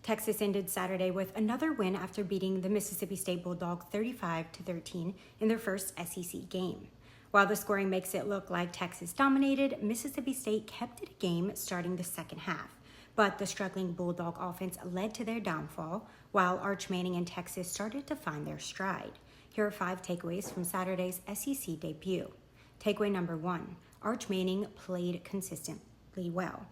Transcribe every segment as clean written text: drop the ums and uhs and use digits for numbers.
Texas ended Saturday with another win after beating the Mississippi State Bulldogs 35-13 in their first SEC game. While the scoring makes it look like Texas dominated, Mississippi State kept it a game starting the second half. But the struggling Bulldog offense led to their downfall, while Arch Manning and Texas started to find their stride. Here are 5 takeaways from Saturday's SEC debut. Takeaway number 1, Arch Manning played consistently well.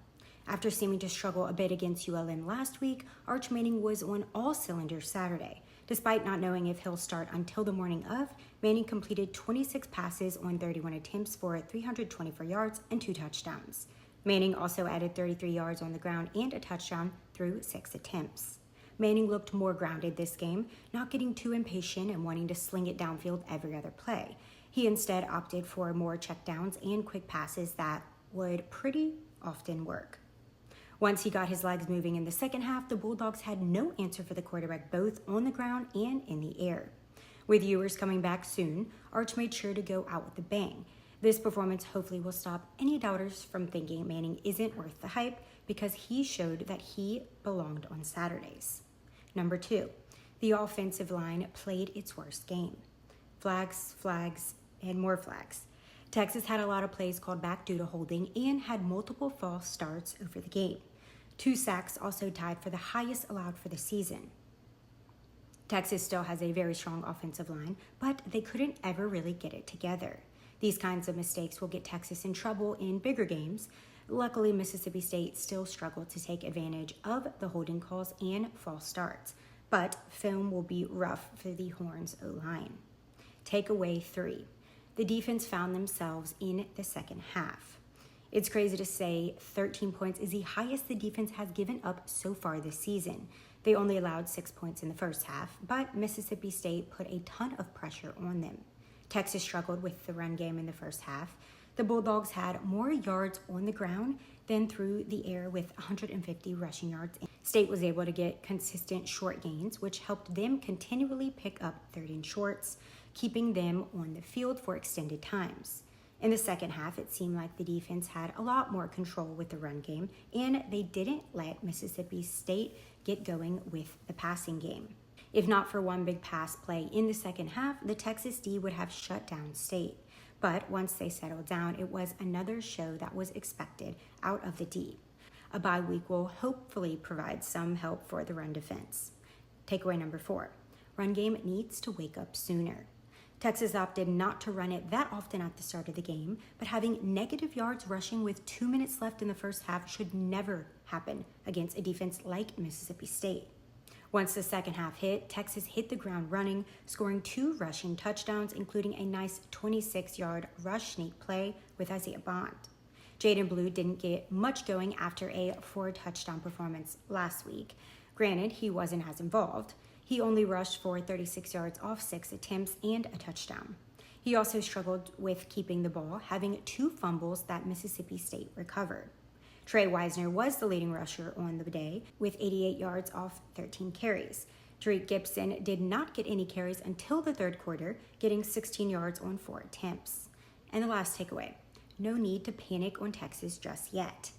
After seeming to struggle a bit against ULM last week, Arch Manning was on all cylinders Saturday. Despite not knowing if he'll start until the morning of, Manning completed 26 passes on 31 attempts for 324 yards and 2 touchdowns. Manning also added 33 yards on the ground and a touchdown through 6 attempts. Manning looked more grounded this game, not getting too impatient and wanting to sling it downfield every other play. He instead opted for more checkdowns and quick passes that would pretty often work. Once he got his legs moving in the second half, the Bulldogs had no answer for the quarterback both on the ground and in the air. With Ewers coming back soon, Arch made sure to go out with a bang. This performance hopefully will stop any doubters from thinking Manning isn't worth the hype, because he showed that he belonged on Saturdays. Number 2, the offensive line played its worst game. Flags, and more flags. Texas had a lot of plays called back due to holding and had multiple false starts over the game. 2 sacks also tied for the highest allowed for the season. Texas still has a very strong offensive line, but they couldn't ever really get it together. These kinds of mistakes will get Texas in trouble in bigger games. Luckily, Mississippi State still struggled to take advantage of the holding calls and false starts, but film will be rough for the Horns O-line. Takeaway 3. The defense found themselves in the second half. It's crazy to say 13 points is the highest the defense has given up so far this season. They only allowed 6 points in the first half, but Mississippi State put a ton of pressure on them. Texas struggled with the run game in the first half. The Bulldogs had more yards on the ground than through the air with 150 rushing yards. State was able to get consistent short gains, which helped them continually pick up 3rd and shorts, keeping them on the field for extended times. In the second half, it seemed like the defense had a lot more control with the run game, and they didn't let Mississippi State get going with the passing game. If not for one big pass play in the second half, the Texas D would have shut down State. But once they settled down, it was another show that was expected out of the D. A bye week will hopefully provide some help for the run defense. Takeaway number 4, run game needs to wake up sooner. Texas opted not to run it that often at the start of the game, but having negative yards rushing with 2 minutes left in the first half should never happen against a defense like Mississippi State. Once the second half hit, Texas hit the ground running, scoring 2 rushing touchdowns, including a nice 26-yard rush sneak play with Isaiah Bond. Jaden Blue didn't get much going after a 4-touchdown performance last week. Granted, he wasn't as involved. He only rushed for 36 yards off 6 attempts and a touchdown. He also struggled with keeping the ball, having 2 fumbles that Mississippi State recovered. Trey Wisner was the leading rusher on the day with 88 yards off 13 carries. Tariq Gibson did not get any carries until the third quarter, getting 16 yards on 4 attempts. And the last takeaway, no need to panic on Texas just yet.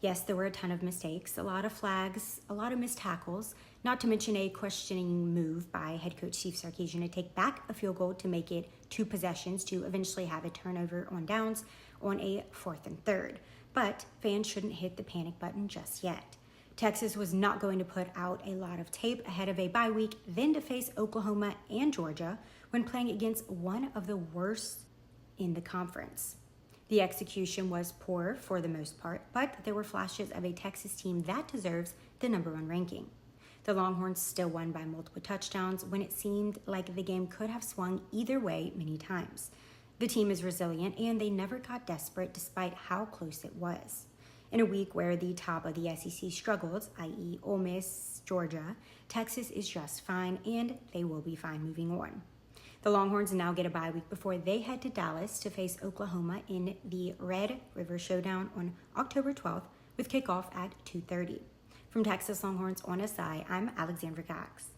Yes, there were a ton of mistakes, a lot of flags, a lot of missed tackles, not to mention a questioning move by head coach Steve Sarkisian to take back a field goal to make it 2 possessions to eventually have a turnover on downs on a 4th and 3rd. But fans shouldn't hit the panic button just yet. Texas was not going to put out a lot of tape ahead of a bye week, then to face Oklahoma and Georgia when playing against one of the worst in the conference. The execution was poor for the most part, but there were flashes of a Texas team that deserves the number 1 ranking. The Longhorns still won by multiple touchdowns when it seemed like the game could have swung either way many times. The team is resilient, and they never got desperate despite how close it was. In a week where the top of the SEC struggles, i.e. Ole Miss, Georgia, Texas is just fine, and they will be fine moving on. The Longhorns now get a bye week before they head to Dallas to face Oklahoma in the Red River Showdown on October 12th with kickoff at 2:30. From Texas Longhorns on SI, I'm Alexandra Cox.